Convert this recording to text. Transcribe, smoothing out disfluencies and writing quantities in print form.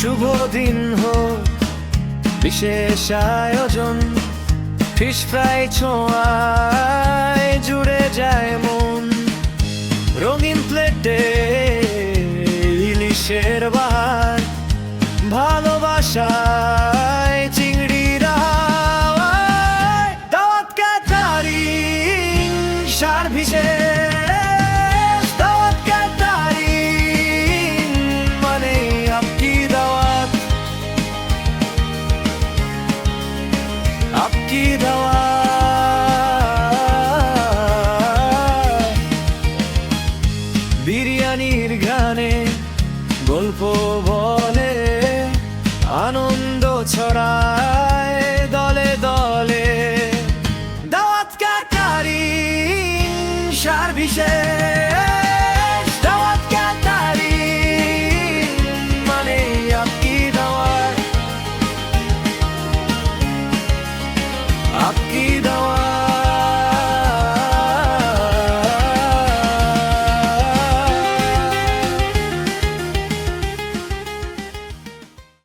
শুভ দিন হোক, বিশেষ আয়োজন, ফিশ ফ্রাই ছোঁয়ায় জুড়ে যায় মন। রঙিন প্লেটে ইলিশের বাহার, ভালোবাসায় চিংড়ির হাওয়ায়। দাওয়াত ক্যাটারিং সার্ভিসেস, দাওয়াত ক্যাটারিং মানে আপকি দাওয়াত, আপকি দাওয়াত। বিরিয়ানির গানে গল্প বলে, আনন্দ ছড়ায় দলে দলে। দাওয়াত ক্যাটারিং সার্ভিসেস, দাওয়াত ক্যাটারিং মানে আপকি দাওয়াত, আপকি দাওয়াত।